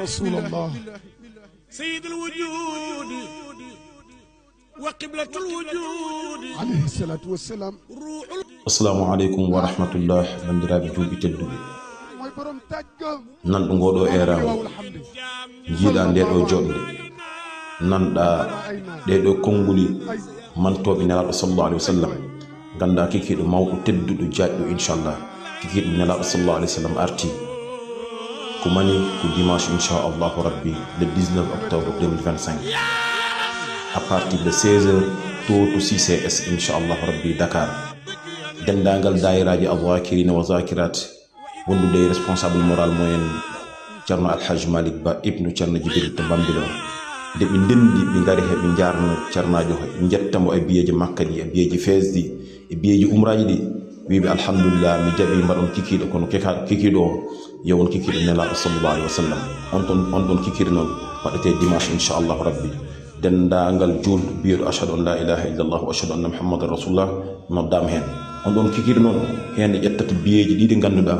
رسول الله سيد الوجود وقبلة الوجود عليه الصلاة والسلام. السلام عليكم ورحمة الله bandiraɓe julɓe tedduɓe nanɗo ngoɗo erawo jiiɗa nde ɗo joɗde nanɗa ɗeɗo konnguli mantoɓe nelaɗo sallallahu alaihi wasallam ganda kikiɗo mawɗo tedduɗo jaɗɗo inchallah kikiɗo nelaɗo sallallahu alaihi wasallam arti ko mani ko dimanche inchallahu rabbi le 19 octobre 2025 à partir de 16h to 6CS inchallahu rabbi Dakar dendagal dairaji azakirina wa zakirat wondude responsable moral moyen Ceerno Alhaji Malick Ba ibnu Ceerno Jibril to Bambilor de ɓe ndendi ɓe ngari heɓe jarno ceernajo ɓe jettamo e biyeji makka ɗi e biyeji fesdi e biyeji umraji ɗi wiɓe alhamdulillah mi jaɓi mbaɗon kikiɗo kono kikiɗo o yewon kikiɗo nelaɗo sallallahu alaihi wasallam on ɗon kikiɗo noon waɗete dimanche inchallahu rabbi dendagal julɗo biyeɗo ashhadu an la ilaha illallah wa ashhadu anna muhammadan rasulullah noddama hen on ɗon kikiɗo noon hen ƴettata biyeji ɗi ɗi ganduɗa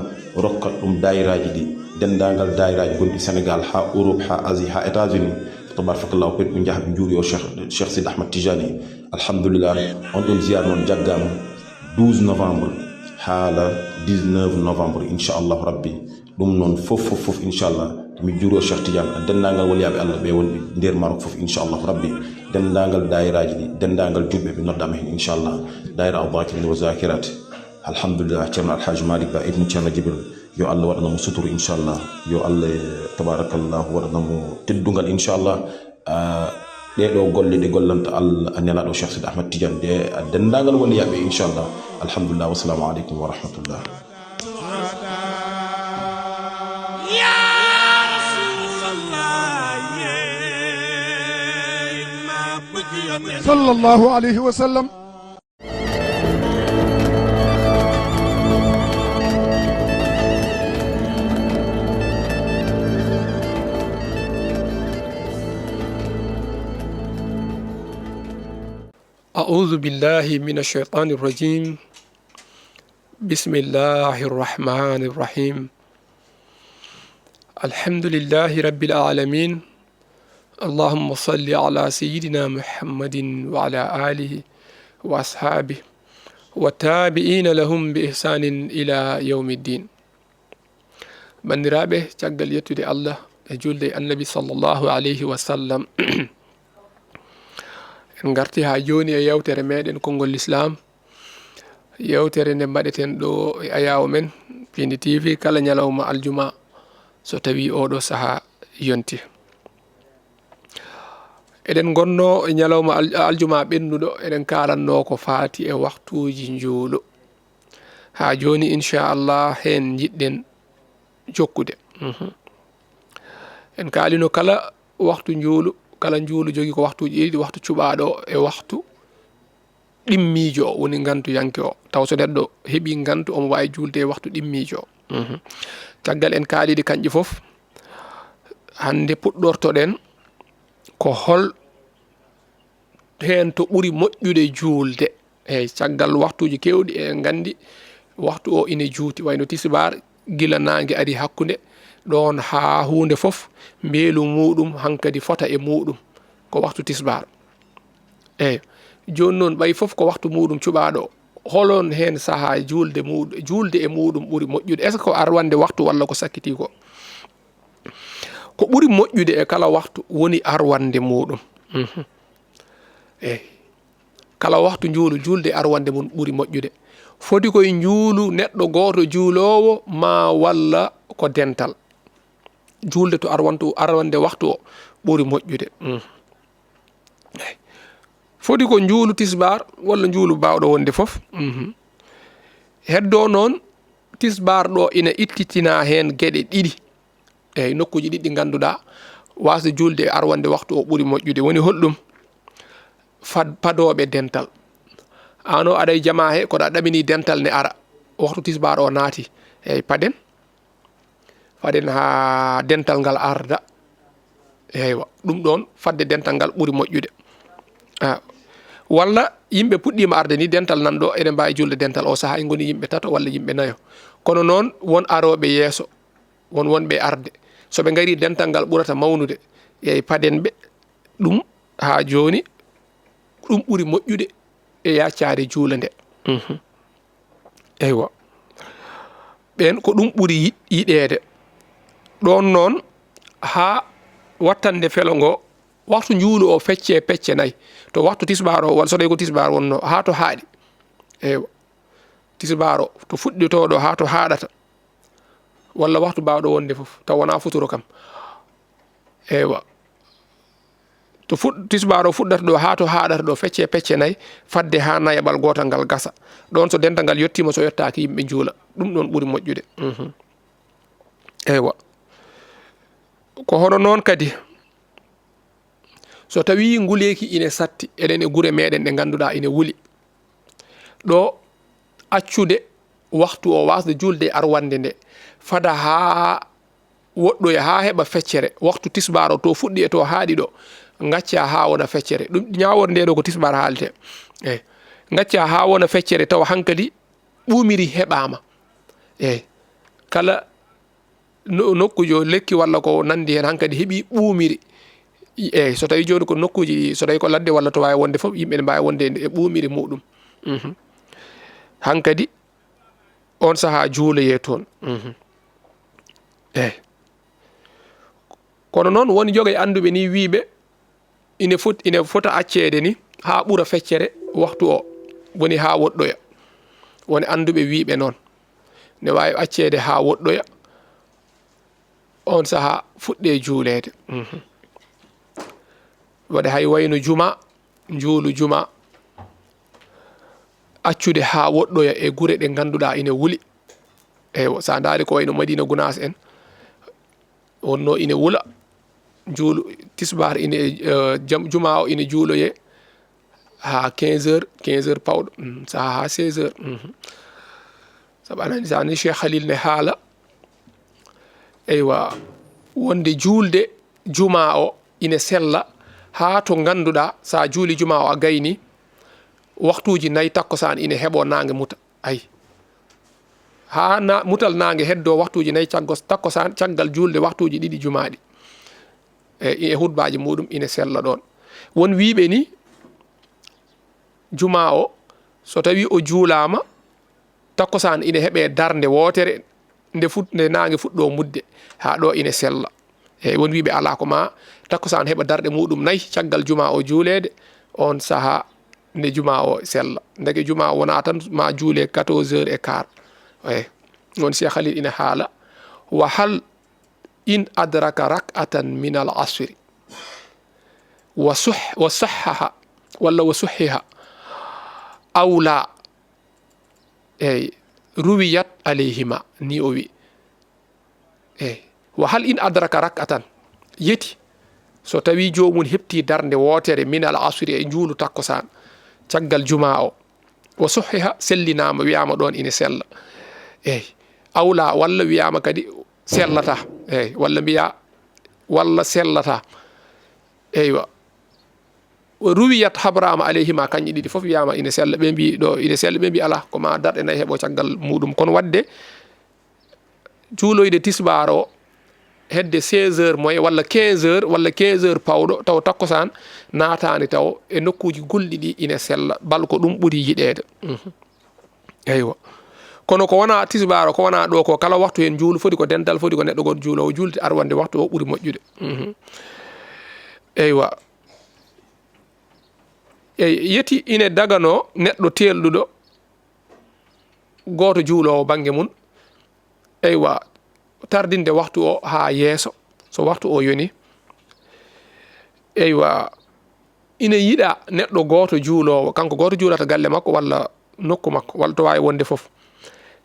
rokkat ɗum dayiraji ɗi dendagal dayiraji gonɗi Sénégal ha Europe ha Asie ha États-Unis tabarakallahu ɓe jaaha ɓe juuri o Cheikh Sidi Ahmad Tijani alhamdulillah on ɗon ziyara noon jaggama 12 novembre haala 19 novembre inchallahu rabbi ɗum noon fof inchallah mi juuro Cheikh Tidiane dendagal waliyaɓe Allah ɓe wonɓe nder Maroc fof inchallahu rabbi dendagal dayiraji ɗi dendagal julɓe ɓe noddama hen inchallah dayira al-Zakirin wa Zakirat alhamdulillah Ceerno Alhaji Malick Ba ibnu Ceerno Jibril yo Allah waɗanamo suturu inchallah yo Allah tabarakallahu waɗanamo teddugal inchallah ɗeɗo golle ɗe gollanta Allah nelaɗo Cheikh Sidi Ahmad Tidiane de dendagal waliyaɓe inchallah alhamdulillah wassalamu aleykum wa rahmatullah. صلى الله عليه وسلم. أعوذ بالله من الشيطان الرجيم بسم الله الرحمن الرحيم الحمد لله رب العالمين اللهم صل على سيدنا محمد وعلى آله وأصحابه والتابعين لهم بإحسان إلى يوم الدين بندرابه تقل يتودي الله يجول النبي صلى الله عليه وسلم ngarti ha joni e yewtere meɗen konngol l'islam yewtere nde mbaɗeten ɗo e ayawo men Pindi TV kala ñalawma aljuma so tawi oɗo saaha yonti eɗen gonno e ñalawma aljuma ɓennuɗo eɗen kalanno ko faati e waktuji njuulo ha joni inchallah hen jiɗɗen jokkude en kalino kala waktu njuulu kala njuulu jogi ko waktuji ɗiɗi waktu cuɓaɗo e waktu ɗimmijo o woni gantu yanke o taw so neɗɗo heeɓi gantu omo wawi julde e waktu ɗimmijo caggal en kaaliɗi kanƴi foof hande puɗɗortoɗen ko hol hen to ɓuuri moƴƴude julde eyyi caggal waktuji kewɗi e gandi waktu o ine juuti wayno tisibar gila nangue ari hakkude ɗon ha hunde foof mbeelu muɗum hankadi fota e muɗum ko waktu tisbar eyyi joni noon ɓay foof ko waktu muɗum cuɓaɗo holon hen saaha julde e muɗum ɓuuri moƴƴude est ce que ko arwande waktu walla ko sakkiti ko ɓuuri moƴƴude e kala waktu woni arwande muɗum eyyi kala waktu njuulu julde arwande mum ɓuuri moƴƴude foti koye njuulu neɗɗo goto juulowo ma walla ko dental julde to arwande waktu o ɓuri moƴƴude foti ko njuulu tisbar walla njuulu bawɗo wonde foof heddo noon tisbar ɗo ina ittitina hen gueɗe ɗiɗi eyyi nokkuji ɗiɗi ɗi ganduɗa wasde julde e arwande waktu o ɓuri moƴƴude woni holɗum padoɓe dental an o aɗa e jama he koɗa ɗamini dental ne ara waktu tisbar o naati eyyi paden ha dental ngal arda eywa ɗum ɗon fadde dental ngal ɓuuri moƴƴude walla yimɓe puɗɗima arde ni dental nan ɗo eɗen mbawi julde dental o saaha e goni yimɓe tato walla yimɓe nayo kono noon won aroɓe yeeso won wonɓe arde soɓe gari dental ngal ɓurata mawnude yeyi paden ɓe ɗum ha joni ɗum ɓuuri moƴƴude e yaccade juula nde eywa ɓen ko ɗum ɓuuri yiɗede ɗon noon ha wattande felo ngo waxtu juulu o fecce pecce nayyi to waxtu tisbar o walla so tawi ko tisbar wonno ha to haaɗi eywa tisbar o to fuɗɗitoɗo ha to haɗata walla waxtu bawɗo wonde foof taw wona futuro kam eywa to tisbar o fuɗɗata ɗo ha to haɗata ɗo fecce pecce nayyi fadde ha nayaɓal gotal ngal gasa ɗon so dental ngal yettima so yettaki yimɓe juula ɗum ɗon ɓuuri moƴƴude eywa ko hono noon kadi so tawi nguleki ine satti eɗen e guure meɗen ɗe ganduɗa ine wuuli ɗo accude waxtu o wasde julde arwande nde fada ha woɗɗoya ha heɓa feccere waxtu tisbar o to fuɗɗi e to haaɗi ɗo gacca ha wona feccere ɗum ñaworde nde ɗo ko tisbar haalte eyyi gacca ha wona feccere tawa hankadi ɓuumiri heɓama eyyi kala nokkujo lekki walla ko nandi hen hankadi heeɓi ɓuumiri eyyi so tawi joni ko nokkuji so tawi ko ladde walla to wawi wonde foof yimɓe ne mbawi wonde e ɓuumiri muɗum hankadi on saaha juuloye toon eyyi kono noon woni jogay anduɓe ni wiiɓe ine fota accede ni ha ɓuura feccere waxtu o woni ha woɗɗoya woni anduɓe wiiɓe noon ne wawi accede ha woɗɗoya on saaha fuɗɗe juulede waɗa hay wayno juma juulu juma accude ha woɗɗoya e guure ɗe ganduɗa ine wuuli eyyi sa daari ko wayno Madina Gounass en wonno ine wuula juulu tisbar ine juma o ine juuloye ha 15 heures pawɗo saha ha 16 heures saabu anani sani Cheikh Khalil ne haala eywa wonde julde juma o ine sella ha to ganduɗa sa juuli juma o a gayni waxtuji nayyi takkosan ine heeɓo nangue muta ayi ha mutal nangue heddo waxtuji nayyi takkosan caggal julde waxtuji ɗiɗi jumaɗi e hutbaji muɗum ine sella ɗon won wiiɓe ni juma o so tawi o juulama takkosan ine heeɓe darde wotere nde nangue fuɗɗo mudde ha ɗo ine sella eyyi won wiiɓe ala ko ma takkosan heeɓa darɗe muɗum nayyi caggal juma o juulede on saaha nde juma o sella ndeke juma o wona tan ma juule 14h15 eyyi won Cheikh Khalil ina haala wa hal in adraka rak'atan min al asri wa sahhaha walla wa suhhiha aw la eyyi ruwiyat alayhima ni o wi eyyi wa hal in adraka rak'atan yeti so tawi jomum hepti darde wotere min al asri e juulu takkosan caggal juma o wa suhhiha sellinama wiyama ɗon ine sella eyyi awla walla wiyama kadi sellata eyyi walla mbiya walla sellata eywa ruwiyat habrama alayhima kañƴi ɗiɗi foof wiyama ine sella ɓe mbi ɗo ine sella ɓe mbi ala koma darɗe nayyi heeɓo caggal muɗum kono wadde juuloyde tisbar o hedde 16 heures moye walla 15 heures walla 15 heures pawɗo taw takkosan natani taw e nokkuji gulɗi ɗi ine sella bal ko ɗum ɓuuri yiɗede eywa kono ko wona tisbar o ko wona ɗo ko kala waxtu hen juulu foti ko dental foti ko neɗɗo goto juulowo julde arwande waxtu o ɓuuri moƴƴude eywa eyyi yeti ine dagano neɗɗo telɗuɗo goto juulowo banggue mum eywa tardinde waxtu o ha yeeso so waxtu o yoni eywa ine yiɗa neɗɗo goto juulowo kanko goto juulata galle makko walla nokku makko walla to wawi wonde foof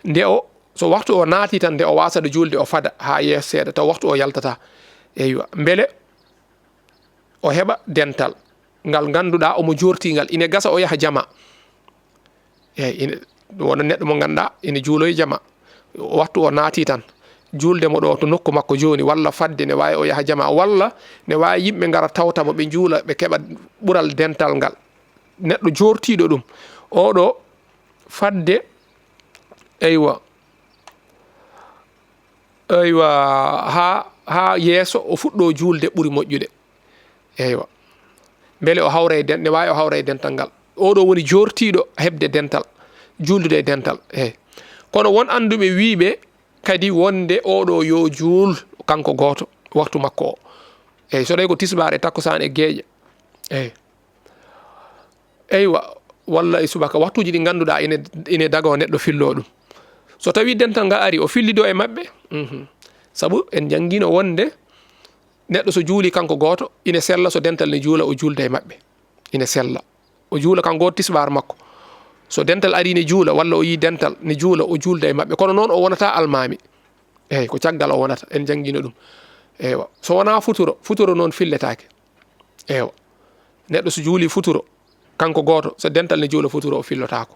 nde o so waxtu o naati tan nde o wasata julde o fada ha yeeso seeɗa taw waxtu o yaltata eywa beele o heɓa dental ngal ganduɗa omo jortingal ine gasa o yaaha jama eyyi ine wona neɗɗo mo ganduɗa ine juuloye jama waxtu o naati tan julde mo ɗo to nokku makko joni walla fadde ne wawi o yaaha jama walla ne wawi yimɓe gara tawtamo ɓe juula ɓe keeɓa ɓuural dental ngal neɗɗo jortiɗo ɗum oɗo fadde aywa ha yeeso o fuɗɗo julde ɓuri moƴƴude eywa beele o hawra e ne wawi o hawra e dental ngal oɗo woni jortiɗo hebde dental juldude e dental eyyi kono won anduɓe wiiɓe kadi wonde oɗo yo juul kanko goto waktu makko o eyyi so tawi ko tisbar e takkusan e gueeƴa eyyi eywa walla e subaka waktuji ɗi ganduɗa ine dago neɗɗo fillo ɗum so tawi dental ngal ari o fillido e mabɓe saabu en jangguino wonde neɗɗo so juuli kanko goto ine sella so dental ne juula o julda e mabɓe ine sella o juula kanko goto tisbar makko so dental ari ne juula walla o yi dental ne juula o julda e mabɓe kono noon o wonata almami eyyi ko caggal o wonata en jangguino ɗum eywa so wona futuro noon filletake eywa neɗɗo so juuli futuro kanko goto so dental ne juula futuro o fillotako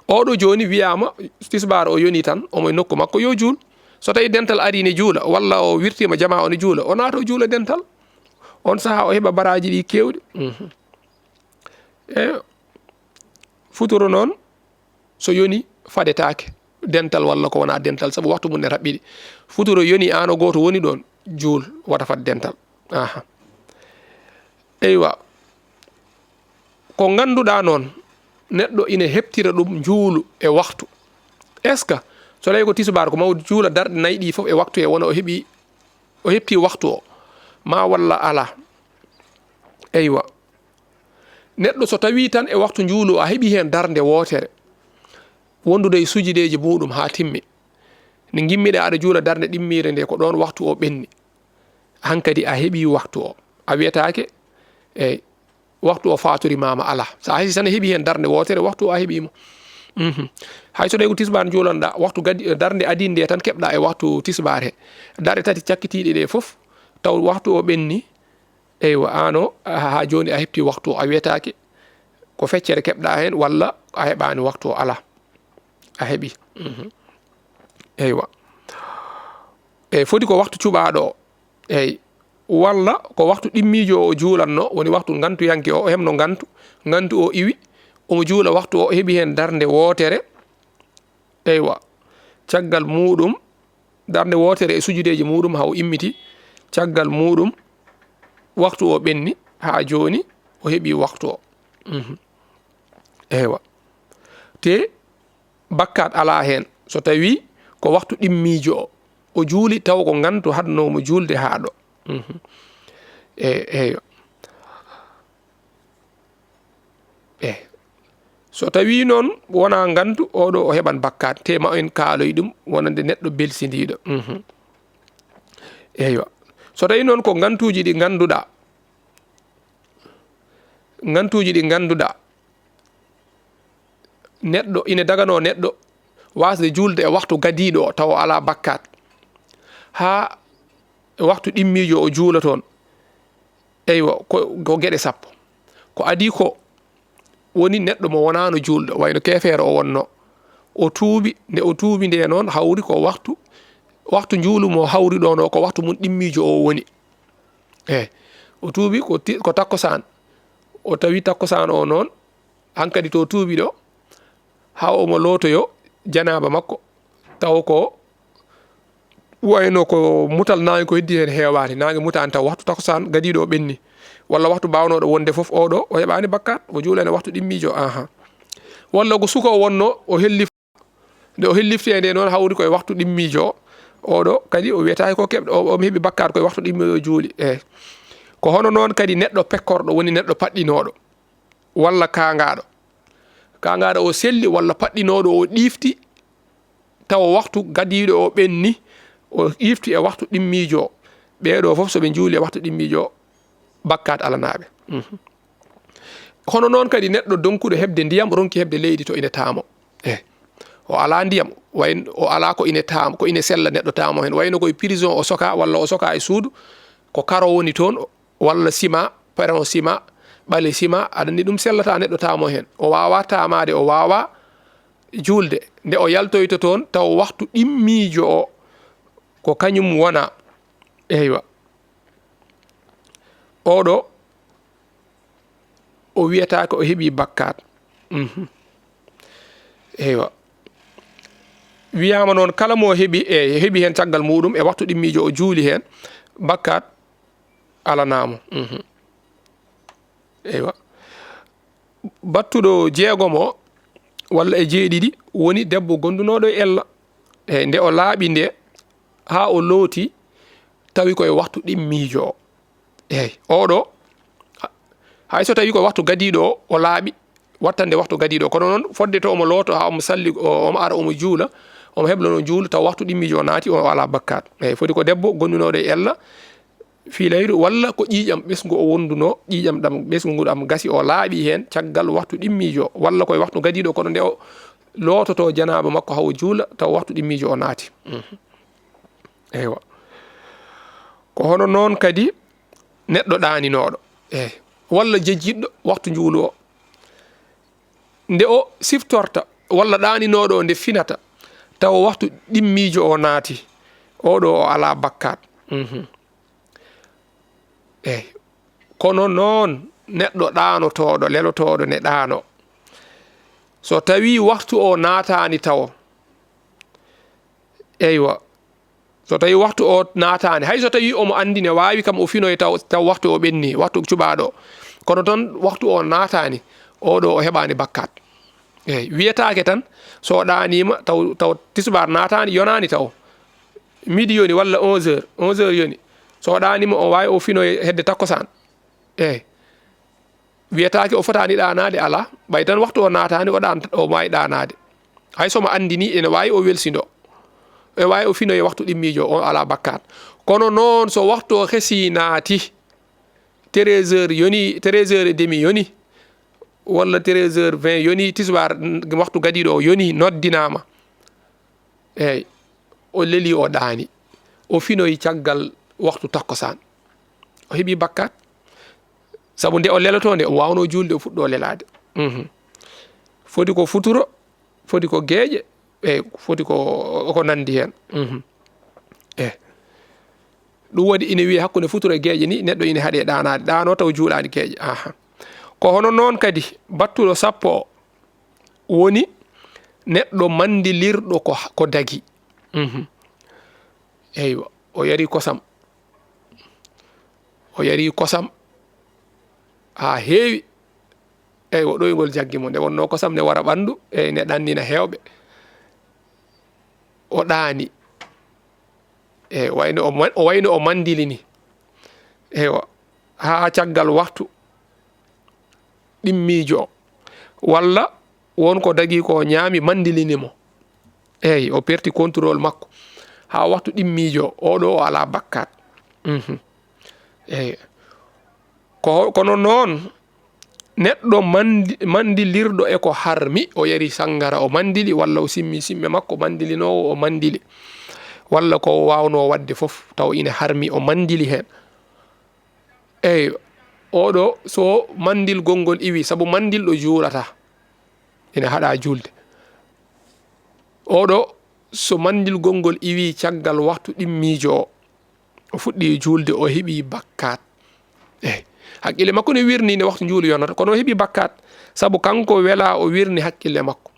oɗo joni wiyama tisbar o yoni tan omo e nokku makko yo juul so tawi dental ari ne juula walla o wirtima jama o ne juula o naata o juula dental on saaha o heɓa baraji ɗi kewɗi e futuro noon so yoni fadetake dental walla ko wona dental saabu waktu mum ne raɓɓiɗi futuro yoni an o goto woni ɗon juul wata fad dental eywa ko ganduɗa noon neɗɗo ina heptira ɗum juulu e waktu est ce que so tawi ko tisbar ko mawɗo juula darɗe nayyi ɗi foof e waktu e wona o hepti waktu o ma walla ala eywa neɗɗo so tawi tan e waktu juulu a heeɓi hen darde wotere wondude e sujudeji muɗum ha timmi ne gimmiɗe aɗa juula darde ɗimmire nde ko ɗon waktu o ɓenni hankadi a heeɓi waktu o a wiyatake eyyi waktu o faturimama ala sa haysi tan heeɓi hen darde wotere waktu o a heeɓimo hay so tawi ko tisbar juulanɗa waktu darde adinde tan keɓɗa e waktu tisbar he darde tati cakkitiɗe ɗe foof taw waktu o ɓenni eywa ano ha joni a hepti waktu o a wiyatake ko feccere keɓɗa hen walla a heɓani waktu o ala a heeɓi eywa eyyi foti ko waktu cuɓaɗo o eyyi walla ko waktu ɗimmijo o juulanno woni waktu gantuyanke o hemno gantu o iwi omo juula waktu o heeɓi hen darde wotere eywa caggal muɗum darde wotere e sujudeji muɗum haw immiti caggal muɗum waktu o ɓenni ha joni o heeɓi waktu o eywa te bakkat ala hen so tawi ko waktu ɗimmijo o juuli taw ko gantu hadnomo julde ha ɗo eywa so tawi noon wona gantu oɗo o heɓan bakkat te ma en kaaloy ɗum wonande neɗɗo belsidiɗo eywa so tawi noon ko gantuji ɗi ganduɗa neɗɗo ina dagano neɗɗo wasde julde e waktu gadiɗo o taw ala bakkat ha waktu ɗimmijo o juula toon eywa ko gueɗe sappo ko adi ko woni neɗɗo mo wonano julɗo wayno kefeero o wonno o tuubi nde o tuubi nde noon hawri ko waktu juulu mo hawri ɗon o ko waktu mum ɗimmijo o woni eyyi o tuubi ko takkosan o tawi takkosan o noon hankadi to tuubi ɗo ha omo lootoyo janaba makko taw ko wayno ko mutal nangue ko heddi hen heewani nangue mutani taw waktu takkosan gadiɗo o ɓenni walla waktu bawnoɗo wonde foof oɗo o heɓani bakkat o juulane waktu ɗimmijo walla ko suka o wonno o nde o hellifte nde noon hawri koye waktu ɗimmijo oɗo kadi o wiyata ko keɓɗo omo heeɓi bakkat koye waktu ɗimmijo juuli eyyi ko hono noon kadi neɗɗo pekkorɗo woni neɗɗo paɗɗinoɗo walla kangaɗo o selli walla paɗɗinoɗo o ɗifti taw waktu gadiɗo o ɓenni o ɗifti e waktu ɗimmijo ɓeɗo foof soɓe juuli e waktu ɗimmijo bakkat alanaɓe hono noon kadi neɗɗo donkuɗo hebde ndiyam ronki hebde leydi to ine taamo o ala ndiyam wayno o ala ko ine taamo ko ine sella neɗɗo taamo hen wayno koye prison o soka walla o soka e suudu ko karo woni toon walla ciment paron ciment ɓale ciment aɗa andi ɗum sellata neɗɗo taamo hen o wawa tamade o wawa julde nde o yaltoyto toon taw waktu ɗimmijo o ko kañum wona eywa oɗo o wiyataake o heɓi bakkat eywa wiyama noon kala mo heɓi hen caggal muɗum e waktu ɗimmijo o juuli hen bakkat alanamo eywa battuɗo jeegom o walla e jeeɗiɗi woni debbo gondunoɗo e ella e nde o laaɓi nde ha o looti tawi koye waktu ɗimmijo o eyyi oɗo hay so tawi ko waktu gadiɗo o laaɓi wattande waktu gadiɗo kono noon fodde to omo looto ha omo salli omo ara omo juula omo heblono juulu taw waktu ɗimmijo o naati o ala bakkat eyyi foti ko debbo gondunoɗo e ella fiilayru walla ko ƴiƴam ɓesgu o wonduno ƴiƴam ɗam ɓesgu ngu ɗam gasi o laaɓi hen caggal waktu ɗimmijo walla koye waktu gadiɗo kono nde o loototo janaba makko hawo juula taw waktu ɗimmijo o naati eywa ko hono noon kadi neɗɗo ɗaninoɗo eyyi walla jejjiɗɗo waktu juulu o nde o siftorta walla ɗaninoɗo o nde finata taw waktu ɗimmijo o naati oɗo o ala bakkat eyyi kono noon neɗɗo ɗanotoɗo lelotoɗo ne ɗano so tawi waktu o naatani taw eywa so tawi waktu o naatani hay so tawi omo andi ne wawi kam o finoye taw waktu o ɓenni waktu cuɓaɗo kono toon waktu o naatani oɗo o heɓani bakkat eyyi wiyetake tan so ɗanima taw tisubar naatani yonani taw midi yoni walla 11h yoni so ɗanima o wawi o finoye hedde takkosan eyyi wiyetake o fotani ɗanade ala ɓay tan waktu o naatani o wawi ɗanade hay somo andini ene wawi o welsido e wawi o finoye waktu ɗimmijo o ala bakkat kono noon so waktu o heesi naati 13h yoni 13h30 yoni walla 13h20 yoni tisbar waktu gadiɗo o yoni noddinama eyyi o leeli o ɗaani o finoyi caggal waktu takkosan o heeɓi bakkat saabu nde o leloto nde o wawno julde o fuɗɗo lelade foti ko futuro foti ko gueƴe e foti ko nandi hen eyyi ɗum waɗi ina wiiya hakkude futuro e gueƴe ni neɗɗo ina haaɗe ɗanade ɗano taw juulani gueƴe ko hono noon kadi battuɗo sappo o woni neɗɗo mandilirɗo ko dagi eywa o yari kosam ha heewi eyyi o ɗoygol jaggimo nde wonno kosam ne wara ɓandu eyyi ne ɗannina hewɓe o ɗaani eyyi o wayno o mandilini eywa ha caggal waktu ɗimmijo walla wonko dagi ko ñaami mandilinimo eyyi o perti contrôle makko ha waktu ɗimmijo oɗo o ala bakkat eyyi kono noon neɗɗo mandilirɗo e ko harmi o yari sangara o mandili walla o simmi simme makko mandilinowo o mandili walla ko wawno wadde foof taw ina harmi o mandili hen eyyi oɗo so mandil gongol iwi saabu mandilɗo juurata ina haɗa julde oɗo so mandil gongol iwi caggal waktu ɗimmijo o fuɗɗi julde o heeɓi bakkat eyyi haqqille makko ne wirni ne waktu juulu yonata kono o heeɓi bakkat saabu kanko wela o wirni haqqille makko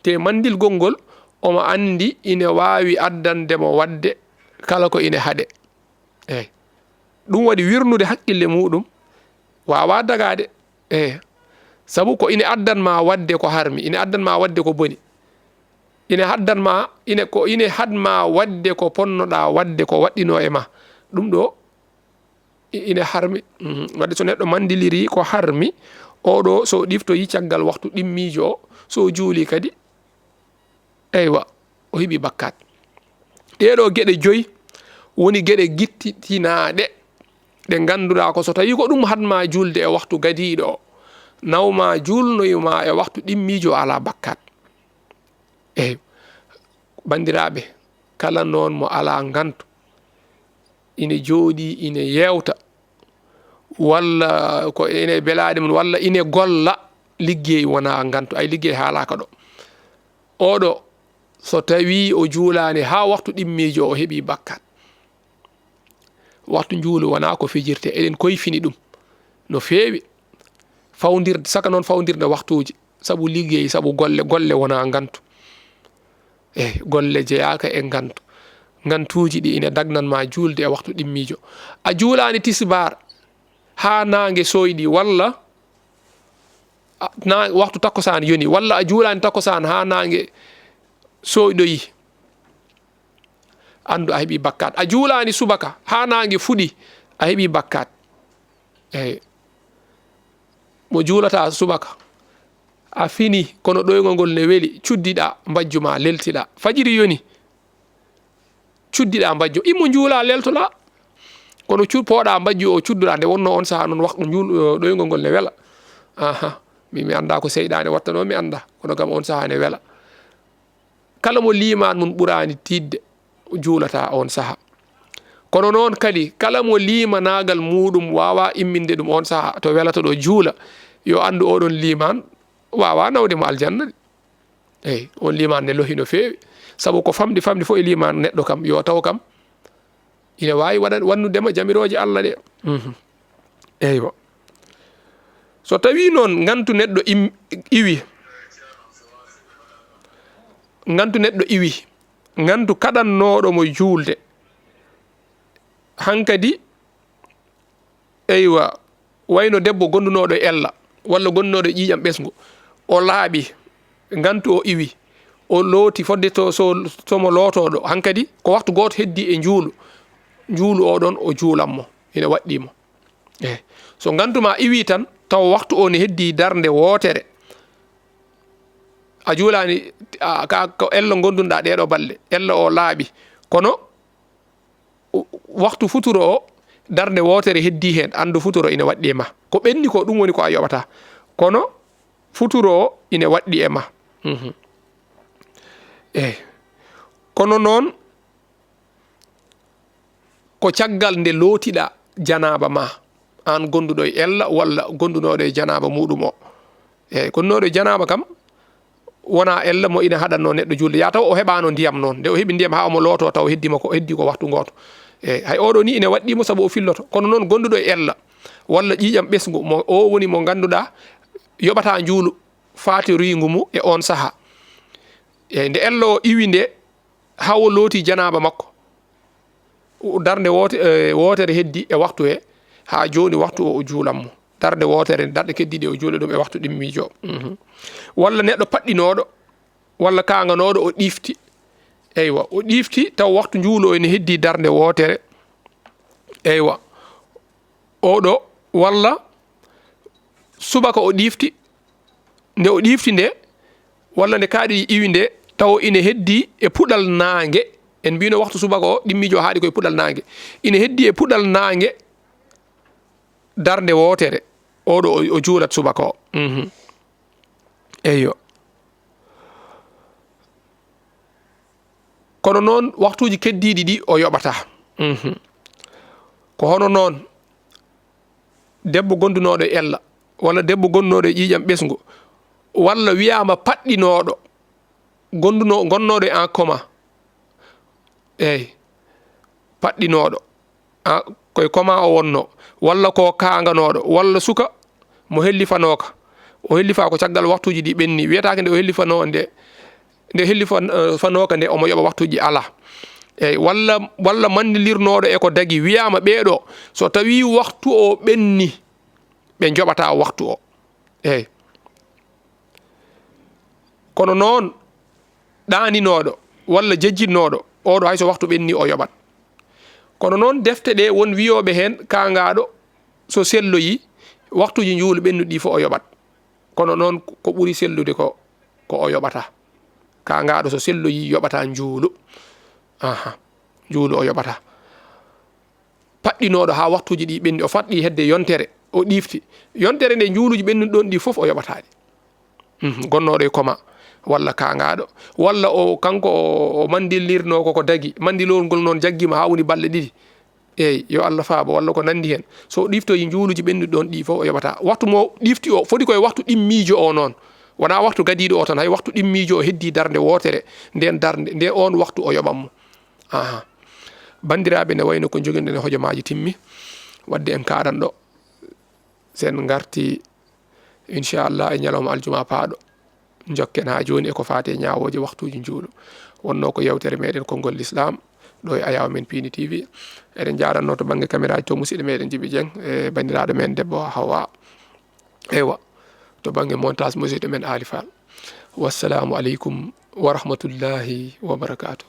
te mandil gongol omo andi ina wawi addandemo wadde kala ko ina haɗe eyyi ɗum waɗi wirnude haqqille muɗum wawa dagade eyyi saabu ko ina addanma wadde ko harmi ina addanma wadde ko boni ina hadma wadde ko ponnoɗa wadde ko waɗɗino e ma ɗum ɗo ina harmi wadde so neɗɗo mandiliri ko harmi oɗo so ɗiftoyi caggal waktu ɗimmijo o so juuli kadi eywa o heeɓi bakkat ɗeɗo gueɗe joyi woni gueɗe gittitinaɗe ɗe ganduɗa ko so tawi ko ɗum hadma julde e waktu gadiɗo o nawma julnoyuma e waktu ɗimmijo ala bakkat eyyi bandiraɓe kala noon mo ala gantu ina jooɗi ina yewta walla ko ene belade mum walla ina golla liggey wona gantu ay liggey haalaka ɗo oɗo so tawi o juulani ha waktu ɗimmijo o heeɓi bakkat waktu juulu wona ko fijirte eɗen koyfini ɗum no feewi fawdirde saka noon fawdirde waktuji sabu liggey sabu golle wona gantu golle jeyaka e gantu gantuji ɗi ina dagnanma julde e waktu ɗimmijo a juulani tisbar ha nangue soyɗi walla waktu takkosan yoni walla a juulani takkosan ha nangue soyɗoyi andu a heeɓi bakkat a juulani subaka ha nangue fuɗi a heeɓi bakkat mo juulata subaka a fini kono ɗoygol ngol ne weeli cuddiɗa mbajjuma leltiɗa fajiri yoni cuddiɗa mbajju immo juula leltoɗa kono poɗa mbajju o cudduɗa nde wonno on saaha noon waktu ɗoygol ngol ne weela mi anda ko seyɗane wattano mi anda kono kam on saaha ne weela kala mo liman mum ɓurani tidde juulata on saaha kono noon kadi kala mo limanagal muɗum wawa imminde ɗum on saaha to welata ɗo juula yo andu oɗon liman wawa nawde mo aljanna on liman ne lohi no feewi sabu ko famdi fof e liman neɗɗo kam yo taw kam ina wawi wannudema jamiroje Allah ɗe eywa so tawi noon gantu neɗɗo iwi gantu kaɗannoɗo mo juulde hankadi eywa wayno debbo gondunoɗo ella walla gondunoɗo ƴiƴam ɓesgu o laaɓi gantu o iwi o looti fodde somo lootoɗo hankadi ko waktu goto heddi e juulu oɗon o juulanmo ina waɗɗimo so gantuma iwi tan taw waktu o ne heddi darde wootere a juulani ko ella gonduɗa ɗeɗo balɗe ella o laaɓi kono waktu futuro o darde wootere heddi hen andu futuro ina waɗɗi e ma ko ɓenni ko ɗum woni ko a yoɓata kono futuro o ina waɗɗi e ma kono noon ko caggal nde lootiɗa janaba ma an gonduɗo e ella walla gondunoɗo e janaba muɗum o gondunoɗo e janaba kam wona ella mo ina haɗanno neɗɗo julde ya taw o heɓano ndiyam noon nde o heeɓi ndiyam ha omo looto taw heddi ko waktu goto hay oɗo ni ina waɗɗimo saabu o filloto kono noon gonduɗo e ella walla ƴiƴam ɓesgu mo o woni mo ganduɗa yoɓata juulu faati ruygu mu e on saaha nde ella o iwi nde hawo looti janaba makko darde wootere heddi e waktu he ha joni waktu o juulanmo darde wootere darde keddiɗe o juula ɗum e waktu ɗimmijo walla neɗɗo paɗɗinoɗo walla kanganoɗo o ɗifti eywa o ɗifti taw waktu juulo ene heddi darde wootere eywa oɗo walla subaka o ɗifti nde o ɗifti nde walla nde kaaɗi iwi nde taw ina heddi e puɗal nangue en mbino waktu subaka o ɗimmijo haaɗi koye puɗal nangue ina heddi e puɗal nangue darde wootere oɗo o juulat subaka o eyyo kono noon waktuji keddiɗi ɗi o yoɓata ko hono noon debbo gondunoɗo e ella walla debbo gondunoɗo e ƴiƴam ɓesgu walla wiyama paɗɗinoɗo gonnoɗo en coma eyyi paɗɗinoɗo koye coma o wonno walla ko kanganoɗo walla suka mo hellifanoka o hellifa ko caggal waktuji ɗi ɓenni wiyatake nde o hellifano nde hellifanoka nde omo yoɓa waktuji ala eyyi walla mandilirnoɗo e ko dagi wiyama ɓeeɗo so tawi waktu o ɓenni ɓe joɓata waktu o eyyi kono noon ɗaninoɗo walla jejjinnoɗo oɗo hayso waktu ɓenni o yoɓat kono noon defte ɗe won wiyoɓe hen kangaɗo so selloyi waktuji juulu ɓennuɗi fof o yoɓat kono noon ko ɓuuri sellude ko o yoɓata kangaɗo so selloyi yoɓata juulu juulu o yoɓata paɗɗinoɗo ha waktuji ɗi ɓenni o faɗɗi hedde yontere o ɗifti yontere nde juuluji ɓennuɗi ɗon ɗi fof o yoɓataɗi gonnoɗo e coma walla kangaɗo walla o kanko o mandillirno koko dagi mandilol ngol noon jaggima ha woni balɗe ɗiɗi eyyi yo Allah faabo walla ko nandi hen so ɗiftoyi juuluji ɓennuɗi ɗon ɗi fof o yoɓata waktu mo ɗifti o foti koye waktu ɗimmijo o noon wona waktu gadiɗo o tan hay waktu ɗimmijo o heddi darde wootere nden darde nde on waktu o yoɓanmo bandiraɓe ne wayno ko joguiɗen e hojomaji timmi wadde en kaɗanɗo sen garti inchallah e ñalawma aljuma paaɗo jokken ha joni eko fate ñawoje waktuji njuulu wonno ko yewtere meɗen konngol l'islam ɗo e ayaw men Pini TV eɗen jaranno to banggue caméra to musidɗo meɗen Djiby Dieng e bandiraɗo men debbo Hawa ewa to banggue montage musidɗo men Ali Fall wassalamu aleykum wa rahmatullahi wa barakatuh